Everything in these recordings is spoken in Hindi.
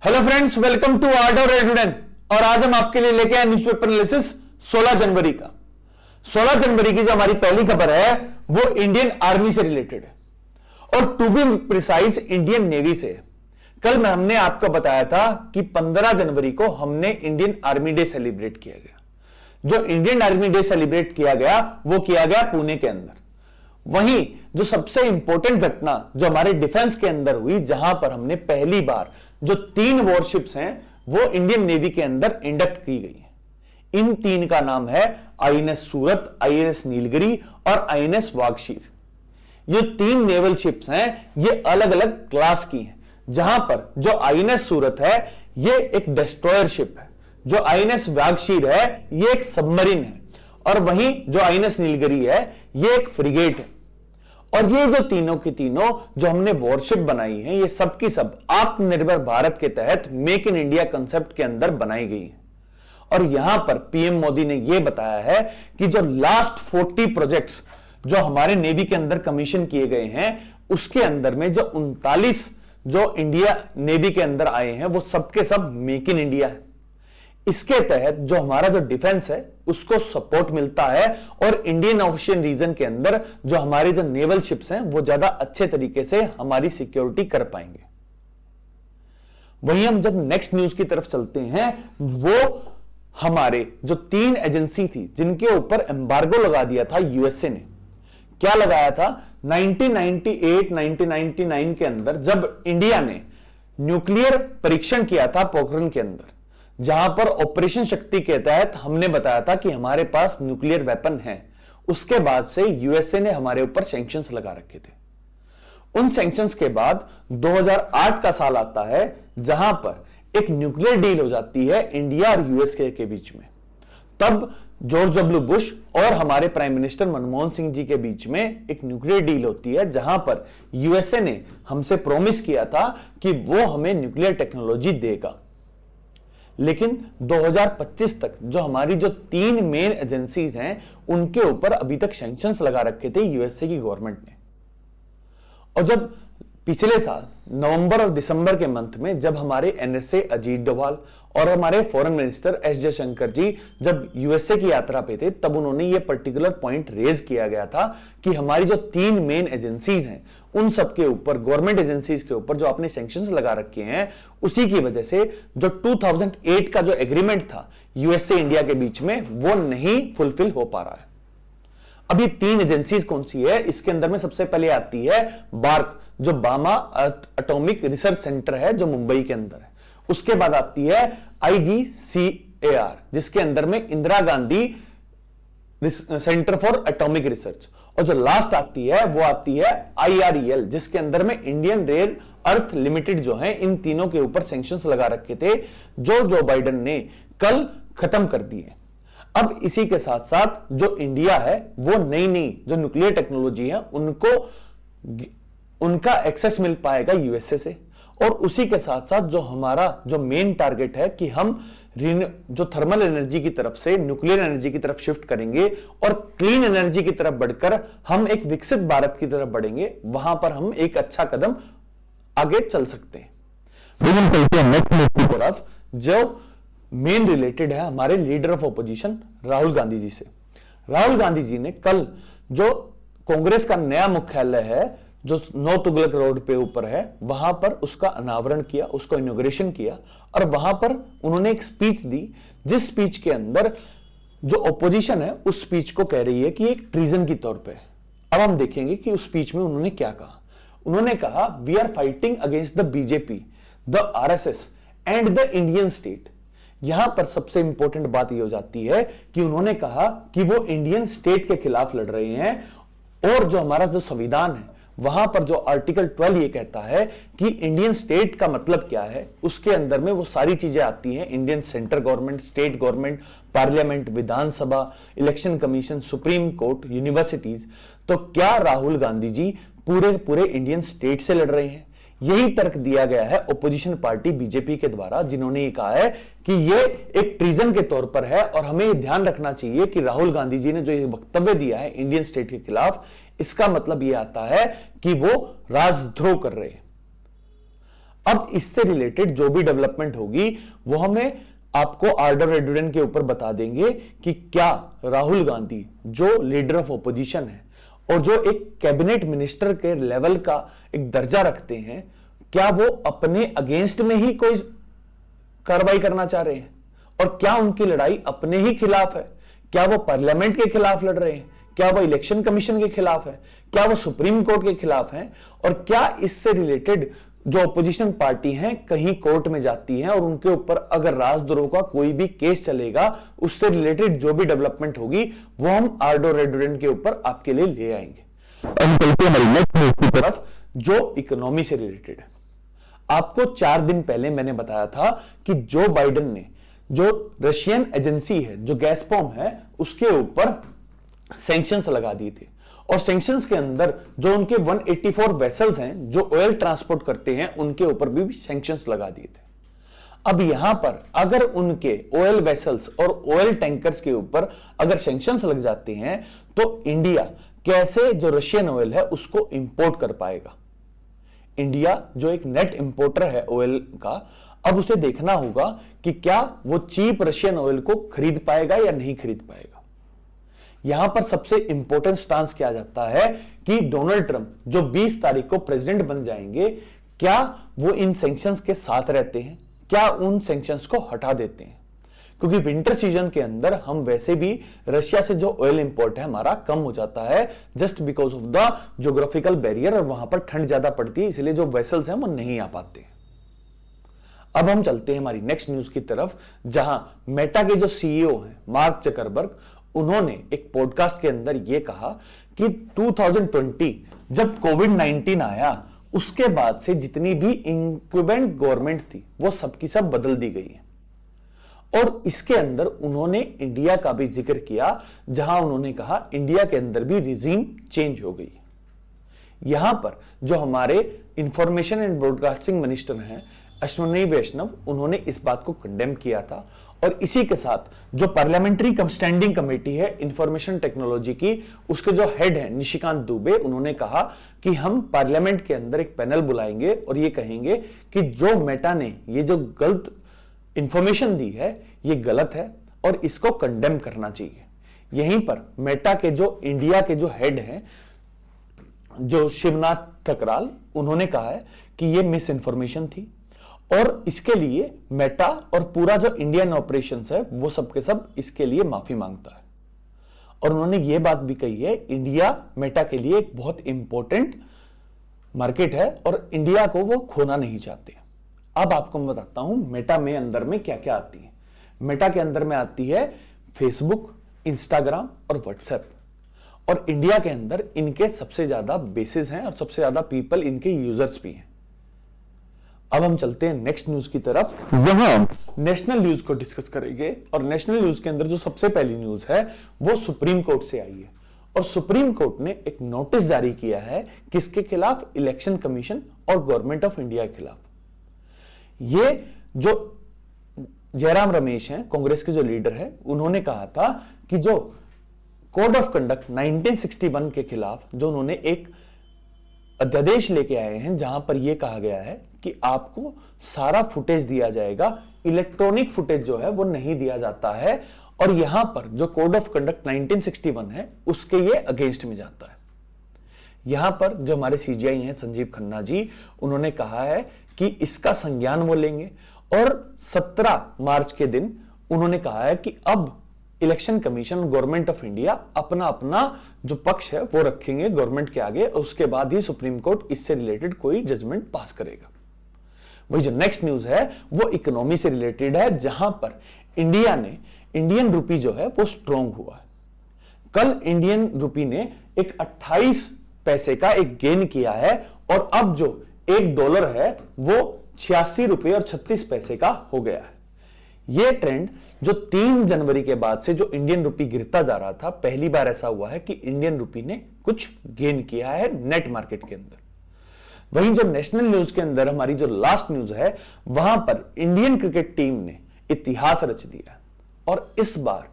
Hello friends, welcome to art of Edudan. और आज हम आपके लिए लेके आए न्यूज़पेपर एनालिसिस 16 जनवरी का। 16 जनवरी की जो हमारी पहली खबर है वो इंडियन आर्मी से रिलेटेड है और to be precise Indian navy से है। कल हमने आपको बताया था कि 15 जनवरी को हमने इंडियन आर्मी डे सेलिब्रेट किया गया। जो इंडियन आर्मी डे सेलिब्रेट किया गया वो किया गया पुणे के अंदर। वहीं जो सबसे इंपॉर्टेंट घटना जो हमारे डिफेंस के अंदर हुई, जहां पर हमने पहली बार जो 3 वॉरशिप्स हैं वो इंडियन नेवी के अंदर इंडक्ट की गई है। इन 3 का नाम है आईएनएस सूरत, आईएनएस नीलगिरी और आईएनएस वागशीर। ये 3 नेवल शिप्स हैं, ये अलग अलग क्लास की हैं। जहां पर जो आईएनएस सूरत है ये एक डिस्ट्रॉयर शिप है, जो आईएनएस वागशीर है ये एक सबमरीन है और वहीं जो आईएनएस नीलगिरी है ये एक फ्रिगेट है। और ये जो तीनों की तीनों जो हमने वॉरशिप बनाई है ये सब की सब आत्मनिर्भर भारत के तहत मेक इन इंडिया कंसेप्ट के अंदर बनाई गई है। और यहां पर पीएम मोदी ने यह बताया है कि जो लास्ट 40 प्रोजेक्ट्स जो हमारे नेवी के अंदर कमीशन किए गए हैं उसके अंदर में जो 39 जो इंडिया नेवी के अंदर आए हैं वो सबके सब मेक इन इंडिया है। इसके तहत जो हमारा जो डिफेंस है उसको सपोर्ट मिलता है और इंडियन ओशियन रीजन के अंदर जो हमारे जो नेवल शिप्स हैं वो ज्यादा अच्छे तरीके से हमारी सिक्योरिटी कर पाएंगे। वहीं हम जब नेक्स्ट न्यूज की तरफ चलते हैं, वो हमारे जो 3 एजेंसी थी जिनके ऊपर एम्बार्गो लगा दिया था यूएसए ने। क्या लगाया था? 1998 1999 के अंदर जब इंडिया ने न्यूक्लियर परीक्षण किया था पोखरण के अंदर, जहां पर ऑपरेशन शक्ति के तहत हमने बताया था कि हमारे पास न्यूक्लियर वेपन है। उसके बाद से यूएसए ने हमारे ऊपर सैंक्शंस लगा रखे थे। उन सैंक्शंस के बाद 2008 का साल आता है जहां पर एक न्यूक्लियर डील हो जाती है इंडिया और यूएसए के बीच में। तब जॉर्ज डब्ल्यू बुश और हमारे प्राइम मिनिस्टर मनमोहन सिंह जी के बीच में एक न्यूक्लियर डील होती है जहां पर यूएसए ने हमसे प्रॉमिस किया था कि वो हमें न्यूक्लियर टेक्नोलॉजी देगा। लेकिन 2025 तक जो हमारी जो 3 मेन एजेंसीज हैं उनके ऊपर अभी तक सैंक्शंस लगा रखे थे यूएसए की गवर्नमेंट ने। और जब पिछले साल नवंबर और दिसंबर के मंथ में जब हमारे एनएसए अजीत डोभाल और हमारे फॉरेन मिनिस्टर एस जयशंकर जी जब यूएसए की यात्रा पे थे, तब उन्होंने ये पर्टिकुलर पॉइंट रेज किया गया था कि हमारी जो 3 मेन एजेंसीज हैं उन सब के ऊपर, गवर्नमेंट एजेंसीज के ऊपर जो आपने सैंक्शंस लगा रखे हैं, उसी की वजह से जो 2008 का जो एग्रीमेंट था यूएसए इंडिया के बीच में वो नहीं फुलफिल हो पा रहा है। अभी 3 एजेंसीज कौन सी है? इसके अंदर में सबसे पहले आती है बार्क, जो बामा एटॉमिक रिसर्च सेंटर है जो मुंबई के अंदर है। उसके बाद आती है IGCAR, जिसके अंदर में Indira Gandhi centre for atomic research. और जो लास्ट आती है वो आती है IREL, जिसके अंदर में इंडियन रेयर अर्थ लिमिटेड जो है। इन तीनों के ऊपर सैंक्शंस लगा रखे थे जो बाइडेन ने कल खत्म कर दिए। अब इसी के साथ साथ जो इंडिया है वो नई जो न्यूक्लियर टेक्नोलॉजी है उनका एक्सेस मिल पाएगा यूएसए से। और उसी के साथ साथ जो हमारा जो मेन टारगेट है कि हम जो थर्मल एनर्जी की तरफ से न्यूक्लियर एनर्जी की तरफ शिफ्ट करेंगे और क्लीन एनर्जी की तरफ बढ़कर हम एक विकसित भारत की तरफ बढ़ेंगे, वहां पर हम एक अच्छा कदम आगे चल सकते हैं। नेक्स्ट न्यूज़ की तरफ जो मेन रिलेटेड है हमारे leader of opposition Rahul Gandhi ji से। राहुल गांधी जी ने कल जो कांग्रेस का नया मुख्यालय है जो 9 तुगलक रोड पे ऊपर है, वहां पर उसका अनावरण किया, उसको इनॉग्रेशन किया और वहां पर उन्होंने एक स्पीच दी, जिस स्पीच के अंदर जो ऑपोजिशन है उस स्पीच को कह रही है कि एक ट्रीजन की तौर पे। अब हम देखेंगे कि उस स्पीच में उन्होंने क्या कहा। उन्होंने कहा, we are fighting against the BJP, the RSS and the Indian state. यहां पर सबसे इंपॉर्टेंट बात यह हो जाती है कि उन्होंने कहा कि वो इंडियन स्टेट के खिलाफ लड़ रहे हैं और जो हमारा जो संविधान है वहां पर जो आर्टिकल 12 ये कहता है कि इंडियन स्टेट का मतलब क्या है, उसके अंदर में वो सारी चीजें आती हैं। Indian central government, state government, parliament, Vidhan Sabha, election commission, supreme court, universities. तो क्या राहुल गांधी जी पूरे इंडियन स्टेट से लड़ रहे हैं? यही तर्क दिया गया है ओपोजिशन पार्टी बीजेपी के द्वारा, जिन्होंने ये कहा है कि ये एक ट्रीजन के तौर पर है और हमें ये ध्यान रखना चाहिए कि राहुल गांधी जी ने जो ये वक्तव्य दिया है इंडियन स्टेट के खिलाफ, इसका मतलब ये आता है कि वो राजद्रोह कर रहे हैं। अब इससे रिलेटेड जो भी डेवलपमेंट होगी वो हमें आपको आर्डर एडुडेन के ऊपर बता देंगे कि क्या राहुल गांधी जो लीडर ऑफ ऑपोजिशन है और जो एक कैबिनेट मिनिस्टर के लेवल का एक दर्जा रखते हैं, क्या वो अपने अगेंस्ट में ही कोई कार्रवाई करना चाह रहे हैं और क्या उनकी लड़ाई अपने ही खिलाफ है? क्या वो पार्लियामेंट के खिलाफ लड़ रहे हैं? क्या वो इलेक्शन कमीशन के खिलाफ है? क्या वो सुप्रीम कोर्ट के खिलाफ हैं? और क्या इससे रिलेटेड जो अपोजिशन पार्टी हैं कहीं कोर्ट में जाती हैं और उनके ऊपर अगर राजद्रोह का कोई भी केस चलेगा, उससे रिलेटेड जो भी डेवलपमेंट होगी वो हम आर्डर एडुडेन के ऊपर आपके लिए ले आएंगे। अब चलते हैं हमारी नेक्स्ट न्यूज़ की तरफ जो इकोनॉमी से रिलेटेड है। आपको 4 दिन पहले मैंने बताया था कि जो बाइडेन ने जो रशियन एजेंसी है जो गैसप्रॉम है उसके ऊपर सैंक्शंस लगा दिए थे और सैंक्शंस के अंदर जो उनके 184 वेसल्स हैं जो ऑयल ट्रांसपोर्ट करते हैं उनके ऊपर भी सैंक्शंस लगा दिए थे। अब यहां पर अगर उनके ऑयल वेसल्स और ऑयल टैंकर्स के ऊपर अगर सैंक्शंस लग जाते हैं तो इंडिया कैसे जो रशियन ऑयल है उसको इंपोर्ट कर पाएगा? इंडिया जो एक नेट इंपोर्टर है ऑयल का, अब उसे देखना होगा कि क्या वो चीप रशियन ऑयल को खरीद पाएगा या नहीं खरीद पाएगा। यहां पर सबसे इंपॉर्टेंट स्टांस किया जाता है कि डोनाल्ड ट्रंप जो 20 तारीख को प्रेसिडेंट बन जाएंगे, क्या वो इन सैंक्शंस के साथ रहते हैं, क्या उन सैंक्शंस को हटा देते हैं? क्योंकि विंटर सीजन के अंदर हम वैसे भी रशिया से जो ऑयल इंपोर्ट है हमारा कम हो जाता है just because of the geographical barrier और वहां पर ठंड ज्यादा पड़ती है, इसलिए जो वेसल्स हैं वो नहीं आ पाते हैं। अब हम चलते हैं हमारी नेक्स्ट न्यूज की तरफ जहां मेटा के जो सीईओ हैं मार्क जकरबर्ग, उन्होंने एक पॉडकास्ट के अंदर यह कहा कि 2020 जब कोविड-19 आया उसके बाद से जितनी भी इंक्यूबेंट गवर्नमेंट थी वो सबकी सब बदल दी गई है। और इसके अंदर उन्होंने इंडिया का भी जिक्र किया जहां उन्होंने कहा इंडिया के अंदर भी रिजीम चेंज हो गई। यहां पर जो हमारे इंफॉर्मेशन एंड ब्रॉडकास्टिंग मिनिस्टर हैं अश्विनी वैष्णव, उन्होंने इस बात को कंडेम किया था। और इसी के साथ जो पार्लियामेंट्री स्टैंडिंग कमेटी है इंफॉर्मेशन टेक्नोलॉजी की, उसके जो हेड हैं निशिकांत दुबे, उन्होंने कहा कि हम पार्लियामेंट के अंदर एक पैनल बुलाएंगे और ये कहेंगे कि जो मेटा ने ये जो गलत इंफॉर्मेशन दी है ये गलत है और इसको कंडेम करना चाहिए। यहीं पर मेटा के जो इंडिया के जो हेड हैं जो शिवनाथ ठकराल, उन्होंने कहा है कि ये मिस इंफॉर्मेशन थी और इसके लिए मेटा और पूरा जो इंडियन ऑपरेशंस है वो सबके सब इसके लिए माफी मांगता है। और उन्होंने ये बात भी कही है इंडिया मेटा के लिए एक बहुत इंपॉर्टेंट मार्केट है और इंडिया को वो खोना नहीं चाहते। अब आपको मैं बताता हूं मेटा में अंदर में क्या क्या आती है। मेटा के अंदर में आती है फेसबुक, इंस्टाग्राम और व्हाट्सएप, और इंडिया के अंदर इनके सबसे ज्यादा बेसिस हैं और सबसे ज्यादा पीपल इनके यूजर्स भी हैं। अब हम चलते हैं नेक्स्ट न्यूज की तरफ, यहां नेशनल न्यूज को डिस्कस करेंगे। और नेशनल न्यूज के अंदर जो सबसे पहली न्यूज है वो सुप्रीम कोर्ट से आई है और सुप्रीम कोर्ट ने एक नोटिस जारी किया है किसके खिलाफ? इलेक्शन कमीशन और गवर्नमेंट ऑफ इंडिया के खिलाफ। ये जो जयराम रमेश हैं कांग्रेस के जो लीडर है, उन्होंने कहा था कि जो कोड ऑफ कंडक्ट 1961 के खिलाफ जो उन्होंने एक अध्यादेश लेके आए हैं जहां पर यह कहा गया है कि आपको सारा फुटेज दिया जाएगा, इलेक्ट्रॉनिक फुटेज जो है वो नहीं दिया जाता है। और यहां पर जो कोड ऑफ कंडक्ट 1961 है उसके ये अगेंस्ट में जाता है। यहां पर जो हमारे सीजीआई हैं संजीव खन्ना जी, उन्होंने कहा है कि इसका संज्ञान वो लेंगे और 17 मार्च के दिन उन्होंने कहा है कि अब election commission, government of India अपना अपना जो पक्ष है वो रखेंगे गवर्नमेंट के आगे और उसके बाद ही सुप्रीम कोर्ट इससे रिलेटेड कोई जजमेंट पास करेगा। वही जो नेक्स्ट न्यूज है वो इकोनॉमी से रिलेटेड है जहां पर इंडिया ने इंडियन रूपी जो है वो स्ट्रॉन्ग हुआ है। कल इंडियन रूपी ने एक 28 पैसे का एक गेन किया है और अब जो $1 है वो 86 रुपए और 36 पैसे का हो गया है। यह ट्रेंड जो 3 जनवरी के बाद से जो इंडियन रूपी गिरता जा रहा था, पहली बार ऐसा हुआ है कि इंडियन रूपी ने कुछ गेन किया है नेट मार्केट के अंदर। वहीं जो नेशनल न्यूज के अंदर हमारी जो लास्ट न्यूज है वहां पर इंडियन क्रिकेट टीम ने इतिहास रच दिया और इस बार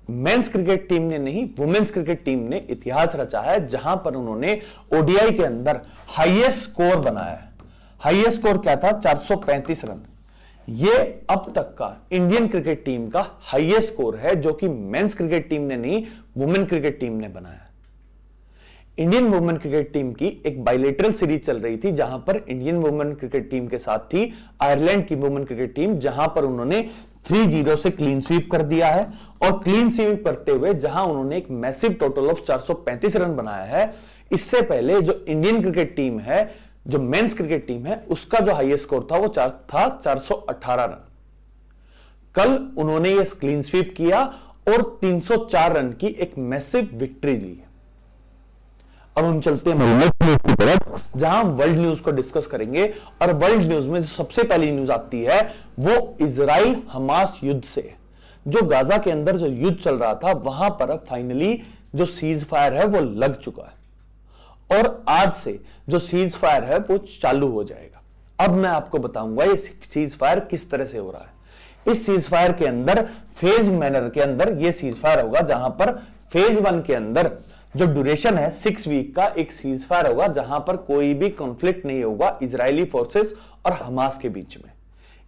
मेंस क्रिकेट टीम ने नहीं, वुमेन्स क्रिकेट टीम ने इतिहास रचा है जहां पर उन्होंने ओडीआई के अंदर हाईएस्ट स्कोर बनाया है। हाईएस्ट स्कोर क्या था? 435 रन। ये अब तक का इंडियन क्रिकेट टीम का हाईएस्ट स्कोर है, जो कि मेंस क्रिकेट टीम ने नहीं, वुमेन क्रिकेट टीम ने बनाया। इंडियन वुमेन क्रिकेट टीम की एक बायलैटरल सीरीज चल रही थी, जहां पर इंडियन वुमेन क्रिकेट टीम के साथ थी आयरलैंड की वुमेन क्रिकेट टीम, जहां पर उन्होंने 3-0 से क्लीन स्वीप कर दिया है। और क्लीन स्वीप करते हुए जहां उन्होंने एक मैसिव टोटल ऑफ 435 रन बनाया है। इससे पहले जो इंडियन क्रिकेट टीम है, जो मेंस क्रिकेट टीम है, उसका जो हाईएस्ट स्कोर था वो था 418 रन। कल उन्होंने ये क्लीन स्वीप किया और 304 रन की एक मैसिव विक्ट्री ली। अब हम चलते हैं न्यूज की तरफ, जहां हम वर्ल्ड न्यूज को डिस्कस करेंगे। और वर्ल्ड न्यूज में जो सबसे पहली न्यूज आती है वो इजराइल हमास युद्ध से। जो गाजा के अंदर जो युद्ध चल रहा था, वहां पर अब फाइनली जो सीज फायर है वो लग चुका है और आज से जो सीज फायर है वो चालू हो जाएगा। अब मैं आपको बताऊंगा ये सीज फायर किस तरह से हो रहा है। इस सीज फायर के अंदर फेज मैनर के अंदर ये सीज फायर होगा, जहां पर फेज 1 के अंदर जो ड्यूरेशन है 6 वीक का एक सीज फायर होगा, जहां पर कोई भी कॉन्फ्लिक्ट नहीं होगा इजरायली फोर्सेस और हमास के बीच में।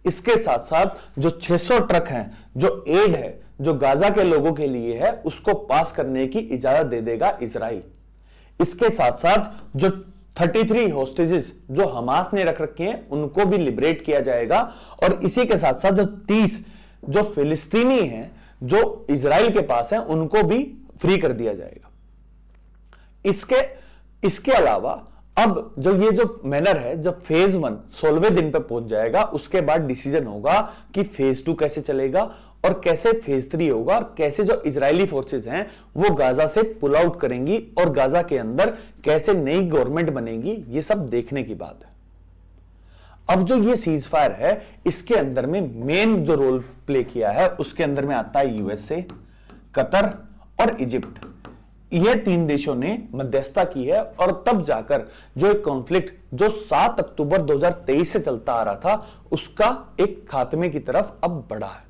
इसके साथ साथ जो 600 ट्रक हैं, जो एड है जो गाजा के लोगों के लिए है, उसको पास करने की इजाजत दे देगा इजराइल। इसके साथ साथ जो 33 होस्टेजेस जो हमास ने रख रखे हैं उनको भी लिबरेट किया जाएगा। और इसी के साथ साथ जो 30 जो फिलिस्तीनी हैं जो इजराइल के पास हैं उनको भी फ्री कर दिया जाएगा। इसके अलावा अब जो ये जो मैनर है, जब फेज 1 16वें दिन पे पहुंच जाएगा, उसके बाद डिसीजन होगा कि फेज 2 कैसे चलेगा और कैसे फेज 3 होगा और कैसे जो इजरायली फोर्सेस हैं वो गाजा से पुल आउट करेंगी और गाजा के अंदर कैसे नई गवर्नमेंट बनेगी, ये सब देखने की बात है। अब जो ये सीज फायर है, इसके अंदर में मेन जो रोल प्ले किया है उसके अंदर में आता है यूएसए, कतर और इजिप्ट। ये 3 देशों ने मध्यस्थता की है और तब जाकर जो एक कॉन्फ्लिक्ट जो 7 अक्टूबर 2023 से चलता आ रहा था, उसका एक खात्मे की तरफ अब बढ़ा है।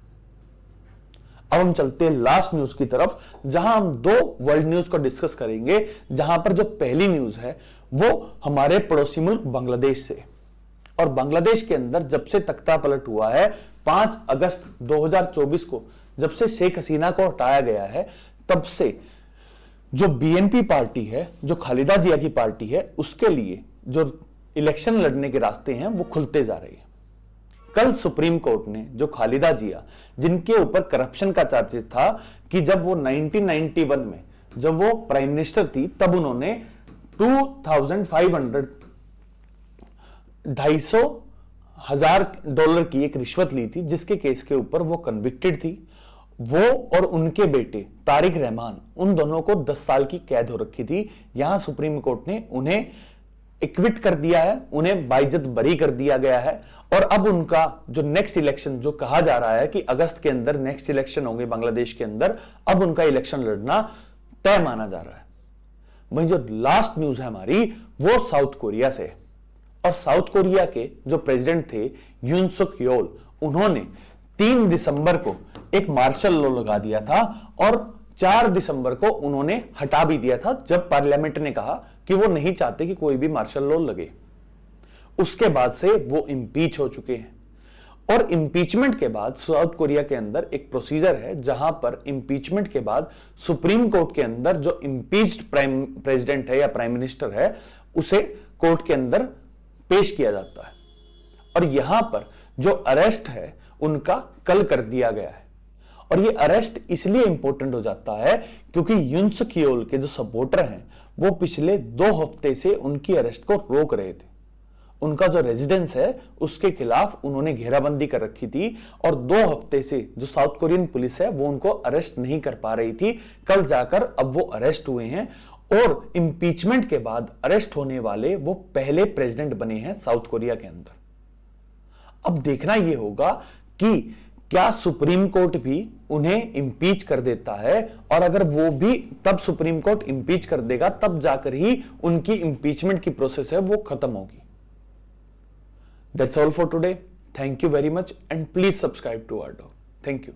अब हम चलते हैं लास्ट न्यूज की तरफ, जहां हम 2 वर्ल्ड न्यूज को डिस्कस करेंगे। जहां पर जो पहली न्यूज है वो हमारे पड़ोसी मुल्क बांग्लादेश से। और बांग्लादेश के अंदर जब से तख्ता पलट हुआ है 5 अगस्त 2024 को, जब से शेख हसीना को हटाया गया है, तब से जो बीएनपी पार्टी है, जो खालिदा जिया की पार्टी है, उसके लिए जो इलेक्शन लड़ने के रास्ते हैं वो खुलते जा रहे हैं। कल सुप्रीम कोर्ट ने जो खालिदा जिया, जिनके ऊपर करप्शन का चार्जेस था कि जब वो 1991 में जब वो प्राइम मिनिस्टर थी, तब उन्होंने $2,500 की एक रिश्वत ली थी, जिसके केस के ऊपर वो कन्विक्टेड थी। वो और उनके बेटे तारिक रहमान, उन दोनों को 10 साल की कैद हो रखी थी। यहां सुप्रीम कोर्ट ने उन्हें एक्विट कर दिया है, उन्हें बाइज्जत बरी कर दिया गया है। और अब उनका जो नेक्स्ट इलेक्शन, जो कहा जा रहा है कि अगस्त के अंदर नेक्स्ट इलेक्शन होंगे बांग्लादेश के अंदर, अब उनका इलेक्शन लड़ना तय माना जा रहा है। वहीं जो लास्ट न्यूज है हमारी वो साउथ कोरिया से। और साउथ कोरिया के जो प्रेसिडेंट थे यून सुक योल, उन्होंने 3 दिसंबर को एक मार्शल लॉ लगा दिया था और 4 दिसंबर को उन्होंने हटा भी दिया था, जब पार्लियामेंट ने कहा कि वो नहीं चाहते कि कोई भी मार्शल लॉ लगे। उसके बाद से वो इम्पीच हो चुके हैं। और इम्पीचमेंट के बाद साउथ कोरिया के अंदर एक प्रोसीजर है, जहां पर इम्पीचमेंट के बाद सुप्रीम कोर्ट के अंदर जो इम्पीच्ड प्रेसिडेंट है या प्राइम मिनिस्टर है, उसे कोर्ट के अंदर पेश किया जाता है। और यहां पर जो अरेस्ट है उनका कल कर दिया गया है। और ये अरेस्ट इसलिए इंपॉर्टेंट हो जाता है क्योंकि यून सुक योल के जो सपोर्टर हैं वो पिछले 2 हफ्ते से उनकी अरेस्ट को रोक रहे थे। उनका जो रेजिडेंस है उसके खिलाफ उन्होंने घेराबंदी कर रखी थी और 2 हफ्ते से जो साउथ कोरियन पुलिस है वो उनको अरेस्ट नहीं कर पा रही थी। कल जाकर अब वो अरेस्ट हुए हैं और इंपीचमेंट के बाद अरेस्ट होने वाले वो पहले प्रेसिडेंट बने हैं साउथ कोरिया के अंदर। अब देखना यह होगा कि क्या सुप्रीम कोर्ट भी उन्हें इंपीच कर देता है, और अगर वो भी तब सुप्रीम कोर्ट इंपीच कर देगा तब जाकर ही उनकी इंपीचमेंट की प्रोसेस है वो खत्म होगी। That's all for today. Thank you very much and please subscribe to our dog. Thank you.